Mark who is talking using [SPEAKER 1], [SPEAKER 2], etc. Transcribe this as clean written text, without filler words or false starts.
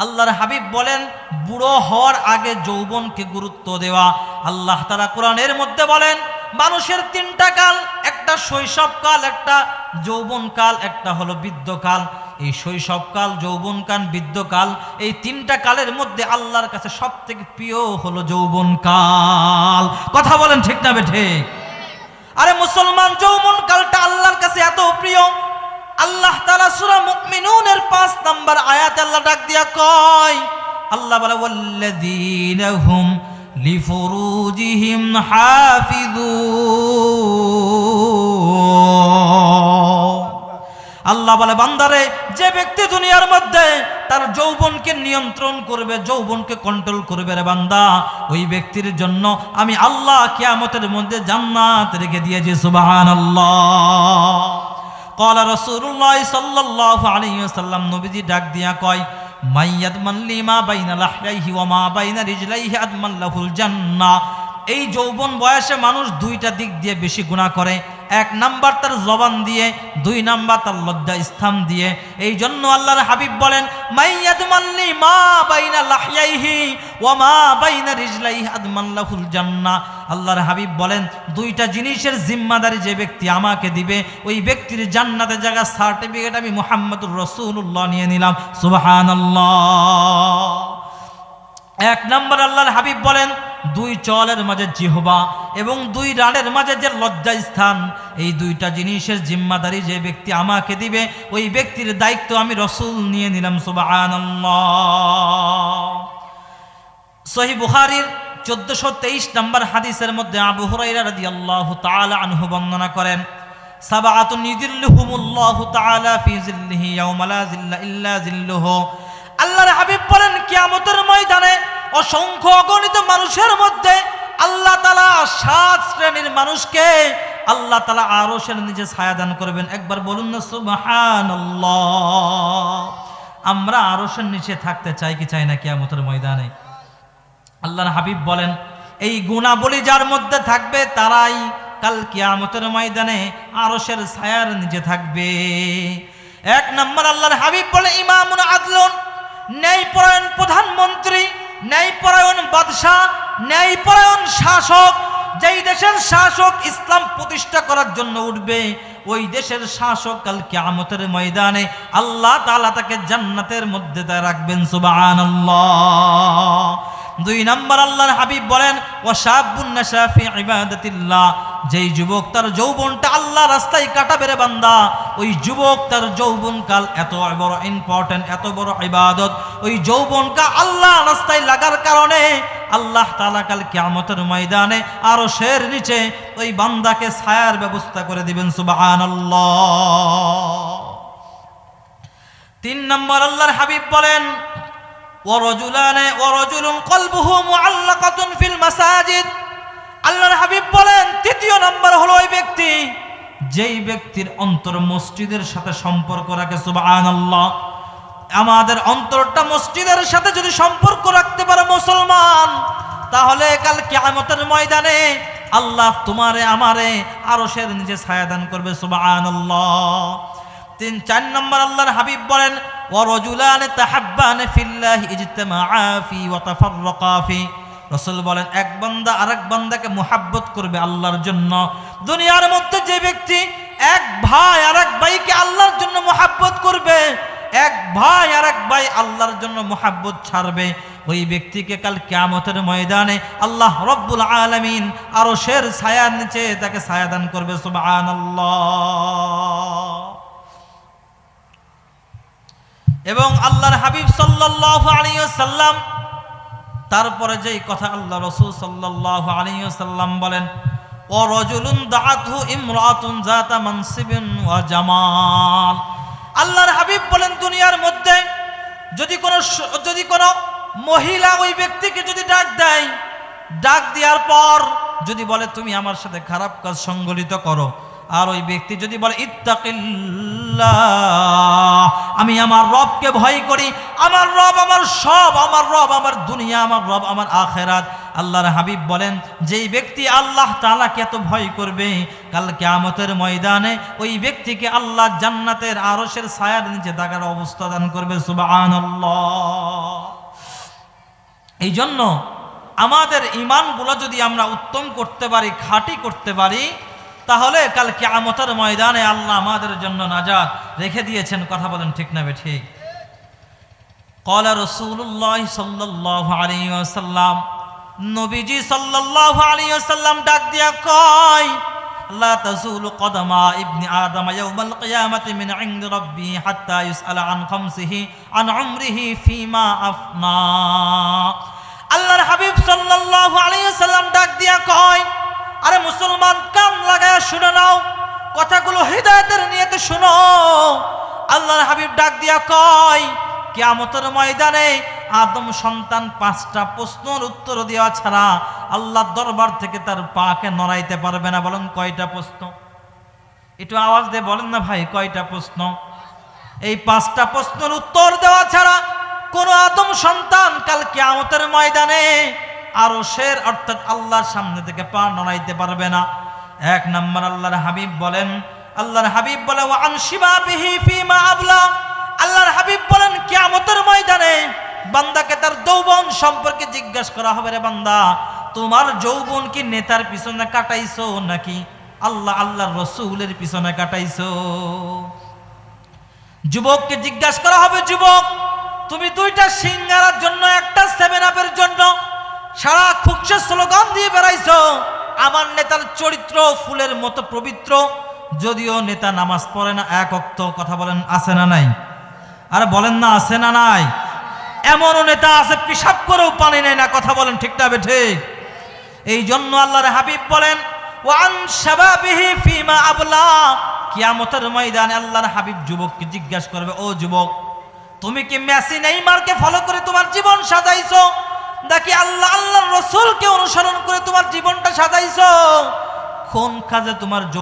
[SPEAKER 1] আল্লাহর হাবিব বলেন বুড়ো হওয়ার আগে যৌবনকে গুরুত্ব দেওয়া। আল্লাহ তাআলা কোরআনের মধ্যে বলেন মানুষের তিনটা কাল, একটা শৈশবকাল, একটা যৌবনকাল, একটা হলো বৃদ্ধকাল। এই শৈশবকাল, যৌবনকাল, বৃদ্ধকাল, এই তিনটা কালের মধ্যে আল্লাহর কাছে সবথেকে প্রিয় হলো যৌবনকাল। কথা বলেন ঠিক না বেঠিক? আরে মুসলমান, যৌবনকালটা আল্লাহর কাছে এত প্রিয়, আল্লাহ তাআলা সূরা মুমিনুনের 5 নম্বর আয়াতে আল্লাহ ডাক দিয়া কয়, আল্লাহ বলে ওয়াল্লাযীনা হুম লিফুরুজিহিম হাফিযুন। আল্লাহ বলে বান্দারে, যে ব্যক্তি দুনিয়ার মধ্যে তার যৌবনকে নিয়ন্ত্রণ করবে, যৌবনকে কন্ট্রোল করবে রে বান্দা, ওই ব্যক্তির জন্য আমি আল্লাহ কিয়ামতের মধ্যে জান্নাত রেখে দিয়েছি। সুবহানাল্লাহ। ক্বালা রাসূলুল্লাহ সাল্লাল্লাহু আলাইহি ওয়াসাল্লাম, নবীজি ডাক দিয়া কয় মাইয়াদমান লিমা বাইনা লাহইহি ওয়া মা বাইনা রিজলাইহি আদমান লাহুল জান্নাহ। এই যৌবন বয়সে মানুষ দুইটা দিক দিয়ে বেশি গুনাহ করে। 1 নাম্বার তার জবান দিয়ে, 2 নাম্বার তার লজ্জা স্থান দিয়ে। এই জন্য আল্লাহর হাবিব বলেন মাইয়াদমান লিমা বাইনা লাহইহি ওয়া মা বাইনা রিজলাইহি আদমান লাহুল জান্নাহ। আল্লাহর হাবিব বলেন দুইটা জিনিসের জিম্মাদারি যে ব্যক্তি আমাকে দিবে, ওই ব্যক্তির জান্নাতের জায়গা সার্টিফিকেট আমি মুহাম্মদুর রাসূলুল্লাহ নিয়ে নিলাম। সুবহানাল্লাহ। 1 নাম্বার আল্লাহর হাবিব বলেন 2 চলের মাঝে জিহবা এবং 2 রানের মাঝে যে লজ্জা স্থান, এই দুইটা জিনিসের জিম্মাদারি যে ব্যক্তি আমাকে দিবে, ওই ব্যক্তির দায়িত্ব আমি রাসূল নিয়ে নিলাম। সুবহানাল্লাহ। সহিহ বুখারীর 1423 নম্বর হাদিসের মধ্যে আবু হুরায়রা রাদিয়াল্লাহু তাআলা আনহু বর্ণনা করেন, সাবআতুন ইযিল্লুহুমুল্লাহু তাআলা ফি জিল্লিহি ইয়াওমা লা জিল্লা ইল্লা জিল্লুহু। আল্লাহর হাবিব বলেন কিয়ামতের ময়দানে অসংখ্য অগণিত মানুষের মধ্যে আল্লাহ তাআলা 7 শ্রেণীর মানুষকে আল্লাহ তাআলা আরশের নিচে ছায়া দান করবেন। একবার বলুন না সুবহানাল্লাহ। আমরা আরশের নিচে থাকতে চাই কি চাই না কিয়ামতের ময়দানে? আল্লাহর হাবিব বলেন এই গুণাবলী যার মধ্যে থাকবে তারাই কাল কিয়ামতের ময়দানে আরশের ছায়ার নিচে থাকবে। 1 নম্বর আল্লাহর হাবিব বলে ইমামুন আদলুন, ন্যায়পরায়ণ প্রধানমন্ত্রী, ন্যায়পরায়ণ বাদশাহ, ন্যায়পরায়ণ শাসক। যেই দেশের শাসক ইসলাম প্রতিষ্ঠা করার জন্য উঠবে, ওই দেশের শাসক কাল কিয়ামতের ময়দানে আল্লাহ তাআলা তাকে জান্নাতের মধ্যে রাখবেন। সুবহানাল্লাহ। 2 নম্বর আল্লাহর হাবিব বলেন ওয়াশাবুন নাশা ফি ইবাদাতিল্লাহ, যেই যুবক তার যৌবনটা আল্লাহ রাস্তায় কাটাবে রে বান্দা, ওই যুবক তার যৌবনকাল এত বড় ইম্পর্টেন্ট, এত বড় ইবাদত, ওই যৌবনকা আল্লাহ রাস্তায় লাগার কারণে আল্লাহ তাআলা কাল কিয়ামতের ময়দানে আরশের নিচে ওই বান্দাকে ছায়ার ব্যবস্থা করে দিবেন। সুবহানাল্লাহ। 3 নম্বর আল্লাহর হাবিব বলেন ওয়ারাজুলুন কলবুহু মুআল্লাকাতুন ফিল মাসাজিদ। আল্লাহর হাবিব বলেন 3য় নম্বর হলো ওই ব্যক্তি যেই ব্যক্তির অন্তর মসজিদের সাথে সম্পর্ক রাখে। সুবহানাল্লাহ। আমাদের অন্তরটা মসজিদের সাথে যদি সম্পর্ক রাখতে পারে মুসলমান, তাহলে কাল কিয়ামতের ময়দানে আল্লাহ তোমারে আমারে আরশের নিচে ছায়া দান করবে। সুবহানাল্লাহ। 4 নম্বর আল্লাহর হাবিব বলেন ওয়ারাজুলান তাহাব্বানা ফিল্লাহি ইজতামাআ ফি ওয়া তাফাররাকা ফি। রাসূল বলেন এক বান্দা আরেক বান্দাকে মুহাব্বত করবে আল্লাহর জন্য। দুনিয়ার মধ্যে যে ব্যক্তি এক ভাই আরেক ভাইকে আল্লাহর জন্য মুহাব্বত করবে, এক ভাই আরেক ভাই আল্লাহর জন্য মুহাব্বত ছাড়বে, ওই ব্যক্তিকে কাল কিয়ামতের ময়দানে আল্লাহ রব্বুল আলামিন আরশের ছায়ার নিচে তাকে ছায়া দান করবে। সুবহানাল্লাহ। এবং আল্লাহর হাবিব সাল্লাল্লাহু আলাইহি ওয়াসাল্লাম তারপরে যেই কথা আল্লাহ রাসূল সাল্লাল্লাহু আলাইহি ওয়াসাল্লাম বলেন ওয়ারাজুলুন দাআতহু ইমরাতুন যাতা মানসিবিন ওয়া জামাল। আল্লাহর হাবিব বলেন দুনিয়ার মধ্যে যদি কোনো মহিলা ওই ব্যক্তিকে যদি ডাক দেয়, ডাক দেওয়ার পর যদি বলে তুমি আমার সাথে খারাপ কাজ সংগঠিত করো, আর ওই ব্যক্তি যদি বলে ইত্তাকিল্লাহ, আমি আমার রবকে ভয় করি, আমার রব আমার সব, আমার রব আমার দুনিয়া, আমার রব আমার আখিরাত। আল্লাহর হাবিব বলেন যেই ব্যক্তি আল্লাহ তাআলাকে এত ভয় করবে, কাল কিয়ামতের ময়দানে ওই ব্যক্তিকে আল্লাহ জান্নাতের আরশের ছায়ার নিচে থাকার অবস্থা দান করবে। সুবহানাল্লাহ। এই জন্য আমাদের ঈমানগুলো যদি আমরা উত্তম করতে পারি, খাঁটি করতে পারি, তাহলে কাল কিয়ামতের ময়দানে আল্লাহ আমাদের জন্য নাজাত রেখে দিয়েছেন। কথা বলেন ঠিক না ঠিক? ক্বালা রাসূলুল্লাহ সাল্লাল্লাহু আলাইহি ওয়াসাল্লাম, নবীজি সাল্লাল্লাহু আলাইহি ওয়াসাল্লাম ডাক দিয়া কয়, লা তাযুলু কদমা ইবনি আদম ইয়াউমাল কিয়ামাতি মিন ইনদি রাব্বিহি হাত্তা ইউসআলা আন খামসিহি আন উমরিহি ফীমা আফনা। আল্লাহর হাবিব সাল্লাল্লাহু আলাইহি ওয়াসাল্লাম ডাক দিয়া কয়, আরে মুসলমান কান লাগায়া শুনে নাও, কথাগুলো হিদায়াতের নিয়তে শুনো। আল্লাহর হাবিব ডাক দিয়া কয়, কিয়ামতের ময়দানে আদম সন্তান 5টা প্রশ্নের উত্তর দেওয়া ছাড়া আল্লাহর দরবার থেকে তার পাকে নড়াইতে পারবে না। বলেন কয়টা প্রশ্ন? একটু আওয়াজ দিয়ে বলেন না ভাই, কয়টা প্রশ্ন? এই 5টা প্রশ্নের উত্তর দেওয়া ছাড়া কোন আদম সন্তান কাল কিয়ামতের ময়দানে আরশের অর্থাৎ আল্লাহর সামনে থেকে পা নড়াইতে পারবে না। 1 নম্বর আল্লাহর হাবিব বলেন, ওয়া আন শিবাবিহি ফীমা আবলা। আল্লাহর হাবিব বলেন, কিয়ামতের ময়দানে বান্দাকে তার যৌবন সম্পর্কে জিজ্ঞাসা করা হবে, রে বান্দা তোমার যৌবন কি নেতার পিছনে কাটাইছো নাকি আল্লাহর রাসূলের পিছনে কাটাইছো? যুবককে জিজ্ঞাসা করা হবে, যুবক তুমি 2টা সিঙ্গারার জন্য, একটা 7 আপের জন্য সারা খুকসে স্লোগান দিয়ে বেড়াইছো। আমার নেতার চরিত্র ফুলের মতো পবিত্র, যদিও নেতা নামাজ পড়ে না 1 ওয়াক্ত। কথা বলেন আছে না নাই? আরে বলেন না আছে না নাই? এমনও নেতা আছে পিশাব করেও পানি নেয় না। কথা বলেন ঠিক না ঠিক? এই জন্য আল্লাহর হাবিব বলেন, ওয়া আন শাবাবিহি ফীমা আবলা। কিয়ামতের ময়দানে আল্লাহর হাবিব যুবককে জিজ্ঞাসা করবে, ও যুবক তুমি কি মেসি নেইমারকে ফলো করে তোমার জীবন সাজাইছো নাকি আল্লাহর রাসূলকে অনুসরণ করে তোমার জীবনটা সাজাইছো? কোন কাজে তোমার